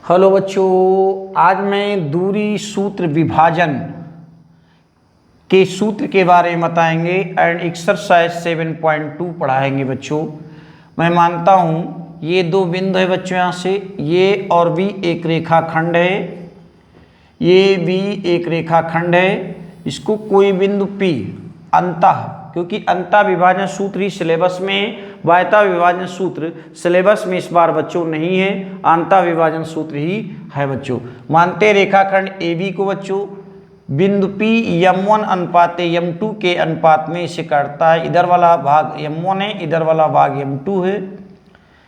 Hello बच्चों, आज मैं दूरी सूत्र विभाजन के सूत्र के बारे में बताएंगे एंड एक्सरसाइज 7.2 पढ़ाएंगे बच्चों। मैं मानता हूँ ये दो बिंदु है बच्चों, यहाँ से ये और भी एक रेखाखंड है, ये भी एक रेखाखंड है। इसको कोई बिंदु P अंतः, क्योंकि अंतः विभाजन सूत्र ही सिलेबस में, वायता विभाजन सूत्र सिलेबस में इस बार बच्चों नहीं है, अंतः विभाजन सूत्र ही है बच्चों। मानते हैं रेखाखंड AB को बच्चों बिंदु P M1 अनुपात M2 के अनुपात में इसे काटता है। इधर वाला भाग M1 है, इधर वाला भाग M2 है।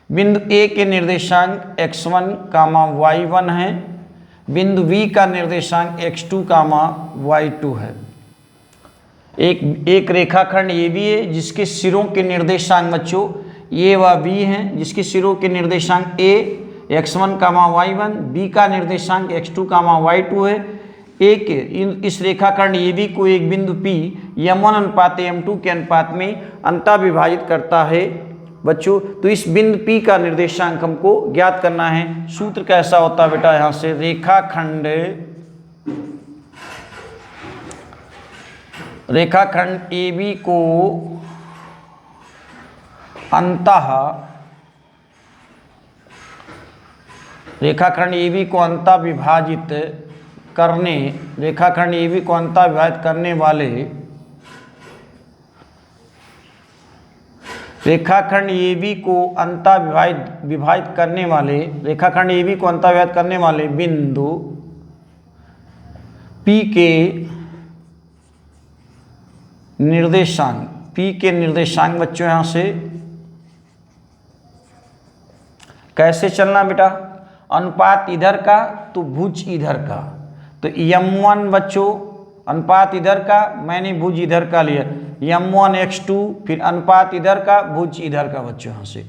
बिंदु A के निर्देशांक x1, y1 है। बिंदु B का निर्देशांक x2, y2 है। एक रेखाखंड ये भी है जिसके सिरों के निर्देशांक बच्चों ये व B हैं, जिसके सिरों के निर्देशांक A x1, y1, B का निर्देशांक x2, y2 है। इस रेखाखंड ये भी को एक बिंदु P M1 अनुपात M2 के अनुपात में अंतः विभाजित करता है बच्चों। तो इस बिंदु P का निर्देशांक हमको ज्ञात करना है। सूत्र कैसा होता है बेटा, यहाँ से रेखाखंड AB को अंतः विभाजित करने, रेखाखंड AB को अंतः विभाजित करने वाले, रेखाखंड AB को अंतः विभाजित करने वाले, रेखाखंड AB को अंतः विभाजित करने वाले बिंदु P के निर्देशांक बच्चों यहाँ से कैसे चलना बेटा, अनुपात इधर का तो भुज इधर का। तो M1 बच्चों अनुपात इधर का, मैंने भुज इधर का लिया, M1 x2, फिर अनुपात इधर का भुज इधर का बच्चों यहाँ से।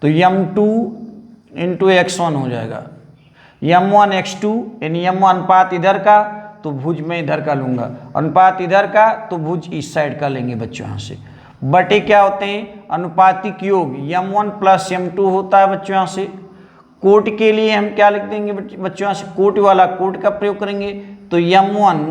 तो M2 इंटू x1 हो जाएगा, M1 x2 यानी M1 अनुपात इधर का तो भुज में इधर का लूंगा, अनुपात इधर का तो भुज इस साइड का लेंगे बच्चों यहाँ से। बटे क्या होते हैं, अनुपातिक योग M1 प्लस M2 होता है बच्चों यहाँ से। कोट के लिए हम क्या लिख देंगे बच्चों, यहाँ से कोट वाला कोट का प्रयोग करेंगे। तो M1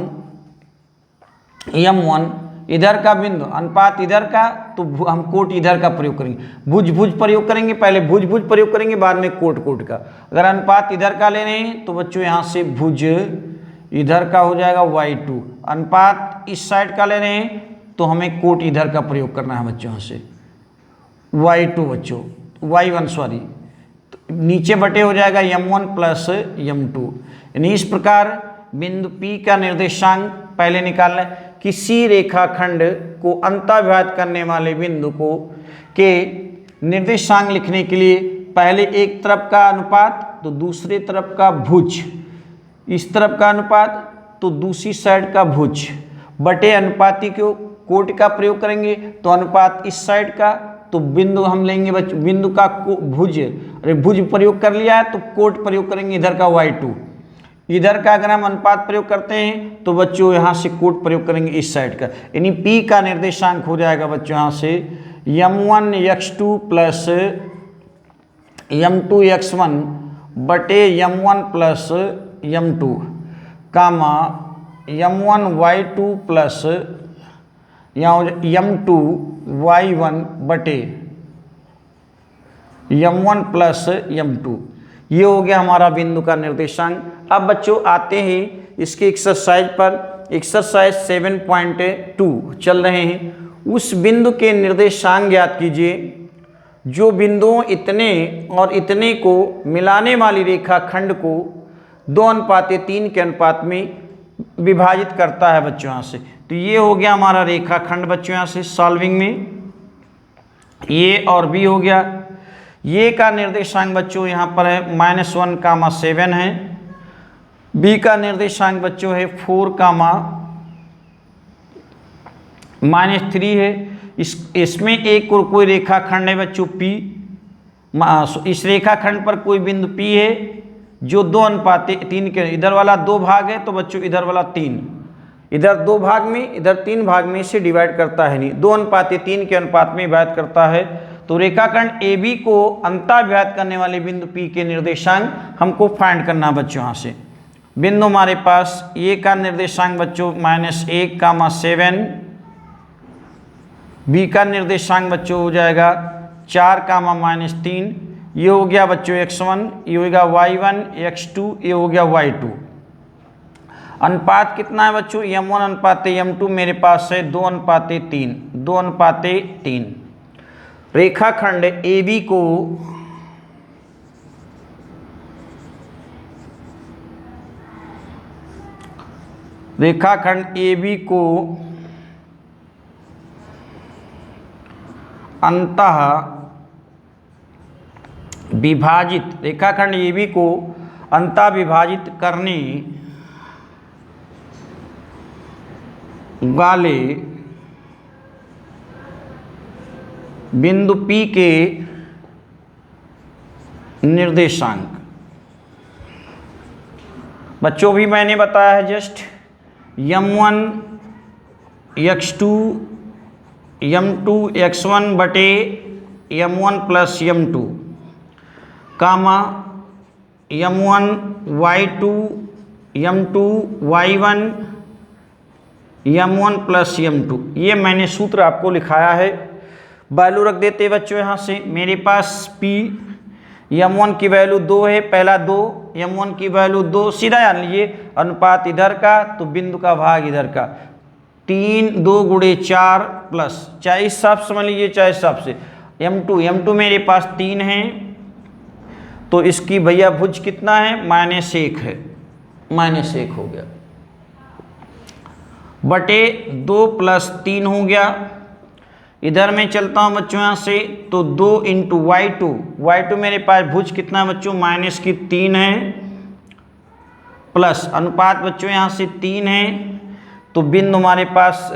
इधर का बिंदु, अनुपात इधर का तो हम कोट इधर का प्रयोग करेंगे। भुज प्रयोग करेंगे, पहले भुज प्रयोग करेंगे, बाद में कोट का। अगर अनुपात इधर का ले रहे हैं तो बच्चों यहाँ से भुज इधर का हो जाएगा y2, अनुपात इस साइड का ले रहे हैं तो हमें कोट इधर का प्रयोग करना है बच्चों यहाँ से y2 बच्चों, y1 सॉरी, तो नीचे बटे हो जाएगा M1 प्लस M2। यानी इस प्रकार बिंदु P का निर्देशांक पहले निकालना है। किसी रेखाखंड को अंतः विभाजित करने वाले बिंदु को के निर्देशांक लिखने के लिए पहले एक तरफ का अनुपात तो दूसरे तरफ का भुज, इस तरफ का अनुपात तो दूसरी साइड का भुज, बटे अनुपाती को कोट का प्रयोग करेंगे तो अनुपात इस साइड का तो बिंदु हम लेंगे बच्चों, बिंदु का भुज, अरे भुज प्रयोग कर लिया है तो कोट प्रयोग करेंगे इधर का y2। इधर का अगर हम अनुपात प्रयोग करते हैं तो बच्चों यहाँ से कोट प्रयोग करेंगे इस साइड का। यानी P का निर्देशांक हो जाएगा बच्चों यहाँ से M1 x2 plus M2 x1 बटे M1 प्लस M2 कामा M1 y2 plus M2 y1 बटे M1 प्लस M2। ये हो गया हमारा बिंदु का निर्देशांक। अब बच्चों आते हैं इसके एक्सरसाइज पर। एक्सरसाइज 7.2 चल रहे हैं। उस बिंदु के निर्देशांक ज्ञात कीजिए जो बिंदुओं इतने और इतने को मिलाने वाली रेखाखंड को 2:3 के अनुपात में विभाजित करता है बच्चों यहाँ से। तो ये हो गया हमारा रेखाखंड बच्चों यहाँ से सॉल्विंग में, ये और B हो गया। ये का निर्देशांक बच्चों यहाँ पर है -1, 7 है। B का निर्देशांक बच्चों है 4, -3 है। इसमें एक और कोई रेखाखंड है बच्चों P, इस रेखाखंड पर कोई बिंदु P है जो 2:3 के, इधर वाला 2 भाग है तो बच्चों इधर वाला 3, इधर 2 भाग में इधर 3 भाग में से डिवाइड करता है नहीं, 2:3 के अनुपात में विभाजित करता है। तो रेखाखंड ए बी को अंतःविभाजित करने वाले बिंदु पी के निर्देशांक हमको फाइंड करना बच्चों। यहाँ से बिंदु हमारे पास ए का निर्देशांक बच्चों -1, 7, बी का निर्देशांक बच्चों हो जाएगा 4, -3, ये हो गया बच्चों x1, ये हो गया y1, x2, ये हो गया y2। अनुपात कितना है बच्चों? m1 अनुपात m2 मेरे पास है 2:3, 2:3। रेखाखंड AB को अंतः विभाजित करने वाले बिंदु P के निर्देशांक बच्चों भी मैंने बताया है just m1 x2 m2 x1 बटे m1 प्लस m2 कामा m1 y2 m2 y1 m1 plus m2, ये मैंने सूत्र आपको लिखाया है। वैल्यू रख देते बच्चों यहाँ से। मेरे पास P m1 की वैल्यू 2 है, पहला 2, m1 की वैल्यू 2, सीधा जान लीजिए अनुपात इधर का तो बिंदु का भाग इधर का, 3 2 गुणे 4 प्लस, चाहे इस हिसाब से समझ लीजिए चाहे इस हिसाब से। m2 मेरे पास 3 है तो इसकी भैया भुज कितना है? -1 है, -1 हो गया बटे 2 प्लस 3 हो गया। इधर मैं चलता हूँ बच्चों यहाँ से तो 2 इंटू y2 मेरे पास भुज कितना बच्चों? -3 है प्लस अनुपात बच्चों यहाँ से 3 है तो बिंदु हमारे पास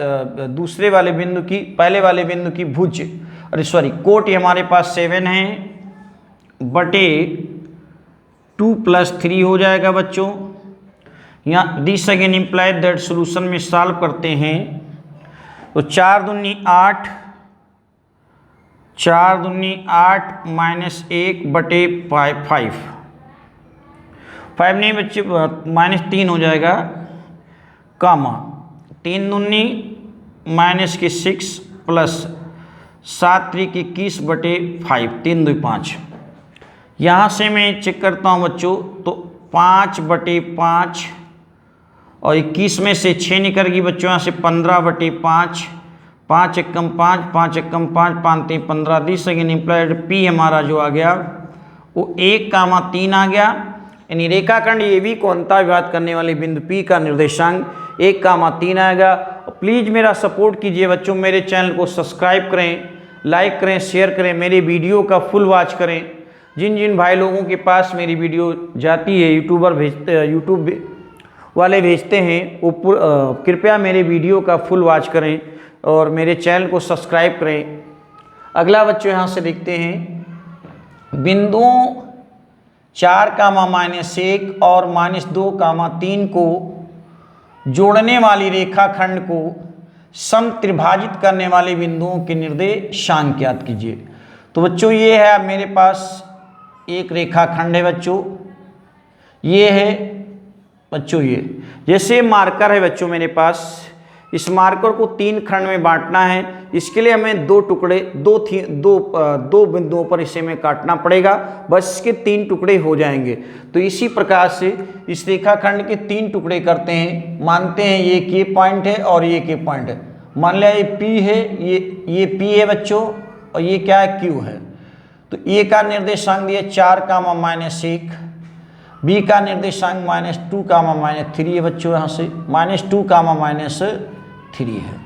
दूसरे वाले बिंदु की पहले वाले बिंदु की भुज कोटि हमारे पास 7 है बटे 2 प्लस 3 हो जाएगा बच्चों। यहाँ this again implied that solution में सॉल्व करते हैं तो 4 दूनी 8 -1 बटे 5 नहीं बच्चे -3 हो जाएगा कामा 3 दूनी -6 प्लस 7 3 21 बटे 5, 3 2 5। यहाँ से मैं चेक करता हूँ बच्चों तो 5 बटे 5 और 21 में से 6 निकल गई बच्चों। यहाँ से 15 बटे 5, 5 एकम 5, 5 एकम 5, 5 3 15, दिस अगेन इम्प्लाइड P हमारा जो आ गया वो 1,3 आ गया। यानी रेखाखंड AB को अंतःविभाजित करने वाले बिंदु P का निर्देशांक 1,3 आएगा। प्लीज़ मेरा सपोर्ट कीजिए बच्चों, मेरे चैनल को सब्सक्राइब करें, लाइक करें, शेयर करें, मेरे वीडियो का फुल वॉच करें। जिन जिन भाई लोगों के पास मेरी वीडियो जाती है यूट्यूब वाले भेजते हैं वो कृपया मेरे वीडियो का फुल वॉच करें और मेरे चैनल को सब्सक्राइब करें। अगला बच्चों यहाँ से देखते हैं बिंदुओं 4, -1 और -2, 3 को जोड़ने वाली रेखाखंड को समत्रिभाजित करने वाले बिंदुओं के निर्देशांक ज्ञात कीजिए। तो बच्चों ये है मेरे पास एक रेखाखंड है बच्चों, ये है बच्चों, ये जैसे मार्कर है बच्चों मेरे पास, इस मार्कर को 3 खंड में बांटना है। इसके लिए हमें 2 टुकड़े दो बिंदुओं पर इसे में काटना पड़ेगा, बस इसके 3 टुकड़े हो जाएंगे। तो इसी प्रकार से इस रेखाखंड के 3 टुकड़े करते हैं। मानते हैं ये के पॉइंट है और ये के पॉइंट है। मान लिया ये P है, ये P है बच्चों और ये क्या है? Q है। तो A का निर्देशांक दिया 4, -1, B का निर्देशांक -2, -3 है बच्चों। यहाँ से -2, -3 है।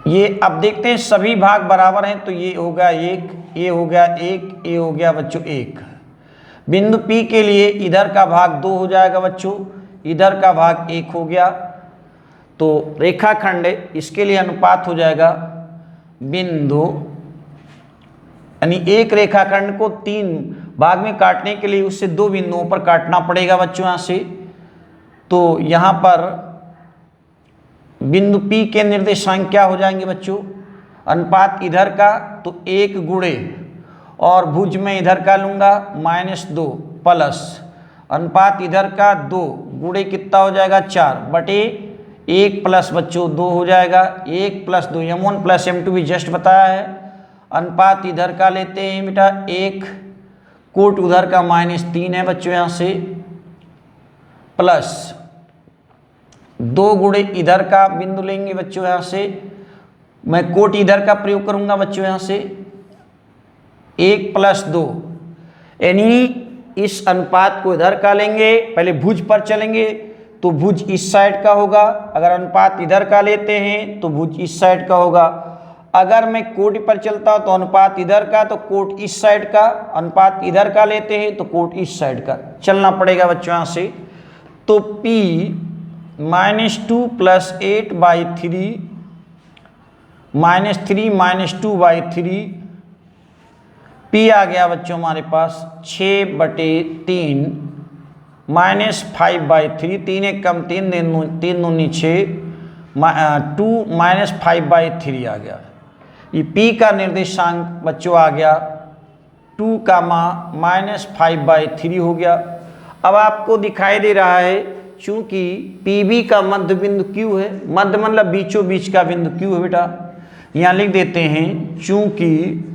ये अब देखते हैं सभी भाग बराबर हैं तो ये हो गया 1, ये हो गया 1, ये हो गया बच्चों 1। बिंदु P के लिए इधर का भाग 2 हो जाएगा बच्चों, इधर का भाग 1 हो गया। तो रेखाखंड इसके लिए अनुपात हो जाएगा बिंदु, यानी एक रेखाखंड को 3 भाग में काटने के लिए उससे 2 बिंदुओं पर काटना पड़ेगा बच्चों यहाँ से। तो यहाँ पर बिंदु P के निर्देशांक क्या हो जाएंगे बच्चों? अनुपात इधर का तो 1 गुणे और भुज में इधर का लूँगा -2 प्लस अनुपात इधर का 2 गुणे कितना हो जाएगा 4 बटे 1 प्लस बच्चों 2 हो जाएगा 1 प्लस 2 m1 प्लस m2 भी जस्ट बताया है। अनुपात इधर का लेते हैं बेटा 1 कोट उधर का -3 है बच्चों यहाँ से प्लस 2 गुणे इधर का बिंदु लेंगे बच्चों यहाँ से मैं कोट इधर का प्रयोग करूंगा बच्चों यहाँ से 1 प्लस 2 यानी इस अनुपात को इधर का लेंगे पहले भुज पर चलेंगे तो भुज इस साइड का होगा। अगर अनुपात इधर का लेते हैं तो भुज इस साइड का होगा। अगर मैं कोट पर चलता हूं तो अनुपात इधर का तो कोट इस साइड का, अनुपात इधर का लेते हैं तो कोट इस साइड का चलना पड़ेगा बच्चों यहाँ से। तो P -2 + 8/3 -3 - 2/3 P आ गया बच्चों हमारे पास 6/3 -5/3 3 1 कम 3 3 दूनी 6 2 -5/3 आ गया। ये P का निर्देशांक बच्चों आ गया 2, -5/3 हो गया। अब आपको दिखाई दे रहा है चूंकि PB का मध्य बिंदु Q है, मध्य मतलब बीचों बीच का बिंदु Q है बेटा, यहाँ लिख देते हैं चूंकि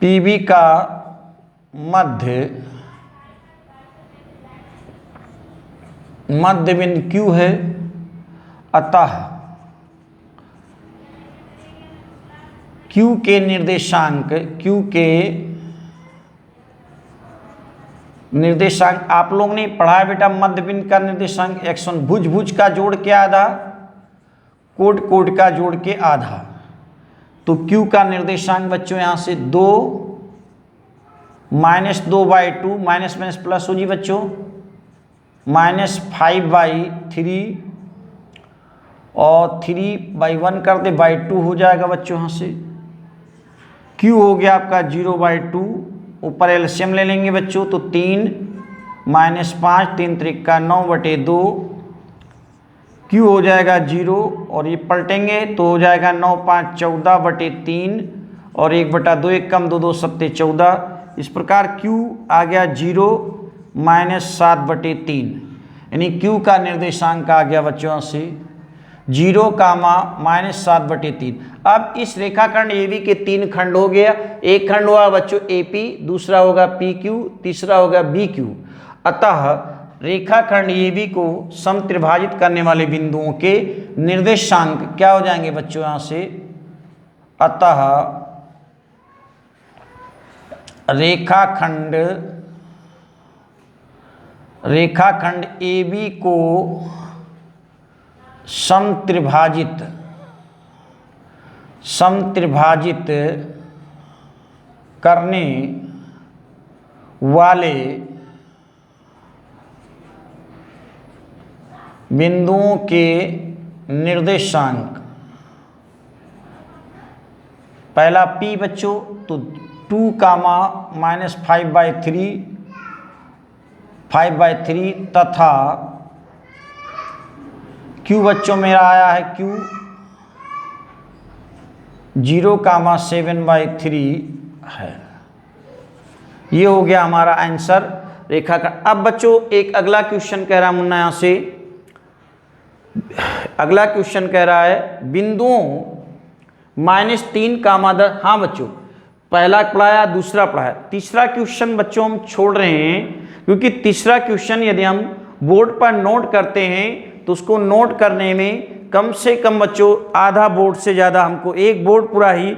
PB का मध्य बिंदु Q है अतः Q के निर्देशांक आप लोग ने पढ़ा है बेटा। मध्य बिंदु का निर्देशांक x1 भुज का जोड़ के आधा कोट का जोड़ के आधा। तो Q का निर्देशांक बच्चों यहाँ से 2 -2/2 माइनस प्लस हो जी बच्चों -5/3 और 3/1 कर दे /2 हो जाएगा बच्चों यहाँ से। Q हो गया आपका 0/2 ऊपर एलसीएम ले लेंगे बच्चों तो 3 - 5 3 3 का 9/2 Q हो जाएगा 0 और ये पलटेंगे तो हो जाएगा 9 5 14/3 और 1/2 1 कम 2 2 7 14। इस प्रकार Q आ गया 0 -7/3 यानी Q का निर्देशांक आ गया बच्चों से 0, -7/3। अब इस रेखाखंड AB के 3 खंड हो गया। एक खंड हुआ बच्चों AP, दूसरा होगा PQ, तीसरा होगा BQ। अतः रेखाखंड AB को समत्रिभाजित करने वाले बिंदुओं के निर्देशांक क्या हो जाएंगे बच्चों यहाँ से। अतः रेखाखंड AB को समत्रिभाजित करने वाले बिंदुओं के निर्देशांक पहला P बच्चों तो 2, -5/3 तथा Q बच्चों मेरा आया है Q 0, 7/3 है। ये हो गया हमारा आंसर रेखाखंड। अब बच्चों एक अगला क्वेश्चन कह रहा है मुन्ना यहाँ से, अगला क्वेश्चन कह रहा है बिंदुओं -3, हाँ बच्चों पहला पढ़ाया दूसरा पढ़ाया, तीसरा क्वेश्चन बच्चों हम छोड़ रहे हैं क्योंकि तीसरा क्वेश्चन यदि हम बोर्ड पर नोट करते हैं तो उसको नोट करने में कम से कम बच्चों आधा बोर्ड से ज़्यादा हमको एक बोर्ड पूरा ही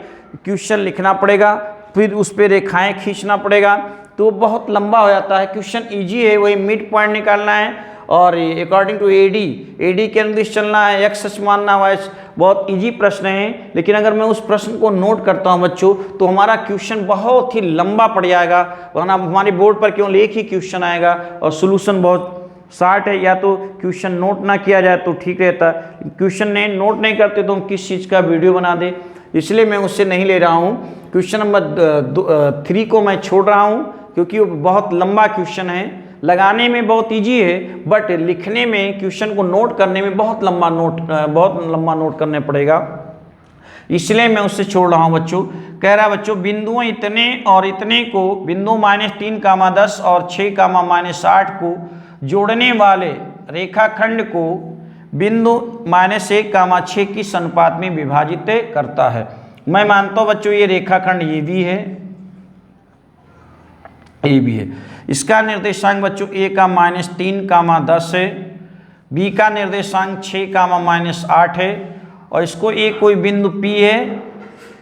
क्वेश्चन लिखना पड़ेगा, फिर उस पर रेखाएं खींचना पड़ेगा तो बहुत लंबा हो जाता है। क्वेश्चन इजी है, वही मिड पॉइंट निकालना है और अकॉर्डिंग टू एडी के अनुदिश चलना है, एक्स सच मानना है। बहुत इजी प्रश्न है, लेकिन अगर मैं उस प्रश्न को नोट करता हूं बच्चों तो हमारा क्वेश्चन बहुत ही लंबा पड़ जाएगा, वरना हमारे बोर्ड पर केवल एक ही क्वेश्चन आएगा और सोल्यूशन बहुत शार्ट है। या तो क्वेश्चन नोट ना किया जाए तो ठीक रहता, क्वेश्चन नोट नहीं करते तो हम किस चीज़ का वीडियो बना दे, इसलिए मैं उससे नहीं ले रहा हूँ। क्वेश्चन नंबर 3 को मैं छोड़ रहा हूँ क्योंकि वो बहुत लंबा क्वेश्चन है, लगाने में बहुत इजी है, बट लिखने में, क्वेश्चन को नोट करने में बहुत लंबा नोट करने पड़ेगा, इसलिए मैं उससे छोड़ रहा हूँ बच्चों। कह रहा है बच्चों बिंदुओं इतने और इतने को, बिंदु -3, 10 और 6, -8 को जोड़ने वाले रेखाखंड को बिंदु -1, 6 किस अनुपात में विभाजित करता है। मैं मानता हूँ बच्चों ये रेखाखंड ये भी है, ये भी है। इसका निर्देशांक बच्चों A का -3, 10 है, B का निर्देशांक 6, -8 है, और इसको A कोई बिंदु P है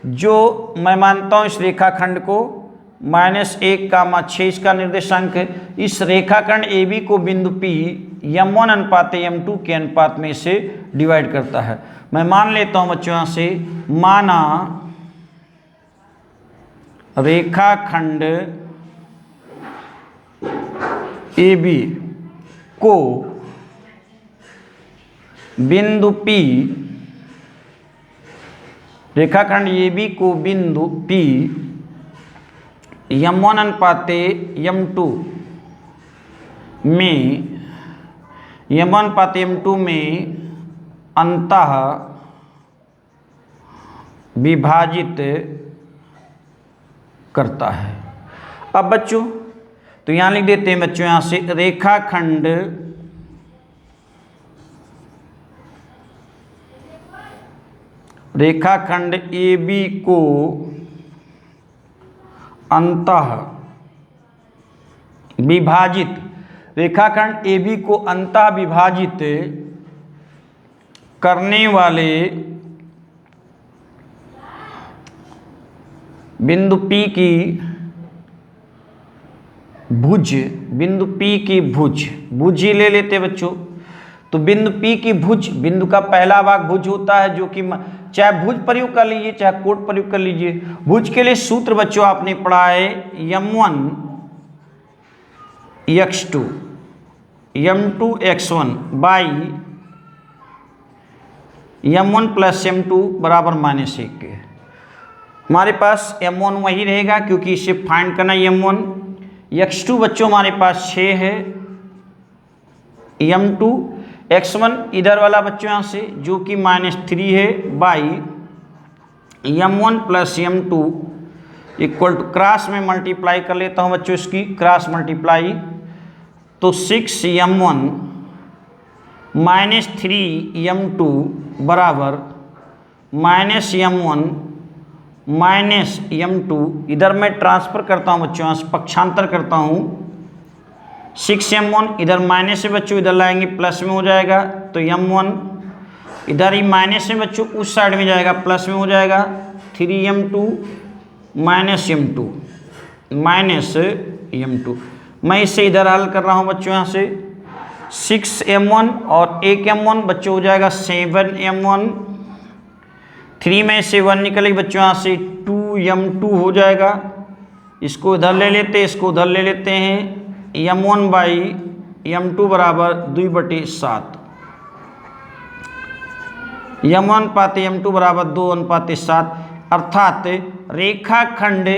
जो मैं मानता हूँ इस रेखाखंड को -1, 6 इसका निर्देशांक है। इस रेखाखंड AB को बिंदु P m1/m2 के अनुपात में से डिवाइड करता है। मैं मान लेता हूँ बच्चों यहाँ से, माना रेखाखंड AB को बिंदु P, रेखाखंड AB को बिंदु P m1/m2 में अंतः विभाजित करता है। अब बच्चों तो यहाँ लिख देते हैं बच्चों, यहाँ से रेखाखंड AB को अंतः विभाजित, रेखाखंड AB को अंतः विभाजित करने वाले बिंदु P की भुज, बिंदु P की भुज ही ले लेते बच्चों। तो बिंदु P की भुज, बिंदु का पहला भाग भुज होता है, जो कि चाहे भुज प्रयोग कर लीजिए चाहे कोट प्रयोग कर लीजिए। भुज के लिए सूत्र बच्चों आपने पढ़ा है m1x2 m2x1 by m1 + m2 बराबर -1 के। हमारे पास m1 वही रहेगा क्योंकि इसे फाइंड करना m1। x2 बच्चों हमारे पास 6 है, m2 x1 इधर वाला बच्चों यहाँ से जो कि -3 है, by m1 + m2 equal to, cross में मल्टीप्लाई कर लेता हूँ बच्चों, इसकी क्रॉस मल्टीप्लाई, तो 6m1 -3m2 बराबर -m1 -m2, इधर मैं ट्रांसफर करता हूँ बच्चों, यहाँ से पक्षांतर करता हूँ। 6m1 इधर माइनस से बच्चों इधर लाएंगे प्लस में हो जाएगा, तो m1 इधर ही माइनस में बच्चों उस साइड में जाएगा प्लस में हो जाएगा, 3m2 -m2 मैं इसे इधर हल कर रहा हूँ बच्चों, यहाँ से 6m1 और 1m1 बच्चों हो जाएगा 7m1, 3 में से 1 निकलेगी बच्चों, यहाँ से 2m2 हो जाएगा। इसको इधर ले लेते, इसको उधर ले लेते हैं, m1/m2 बराबर 2/7, m1/m2 बराबर 2:7, अर्थात रेखाखंड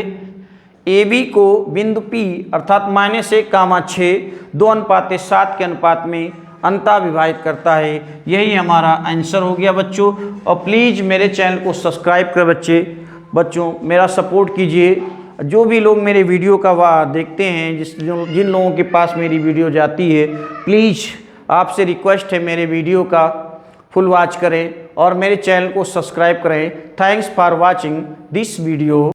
AB को बिंदु P अर्थात -1, 6 2:7 के अनुपात में अंतः विभाजित करता है। यही हमारा आंसर हो गया बच्चों। और प्लीज़ मेरे चैनल को सब्सक्राइब कर बच्चों मेरा सपोर्ट कीजिए। जो भी लोग मेरे वीडियो का देखते हैं, जिन लोगों के पास मेरी वीडियो जाती है, प्लीज़ आपसे रिक्वेस्ट है मेरे वीडियो का फुल वॉच करें और मेरे चैनल को सब्सक्राइब करें। Thanks for watching this video.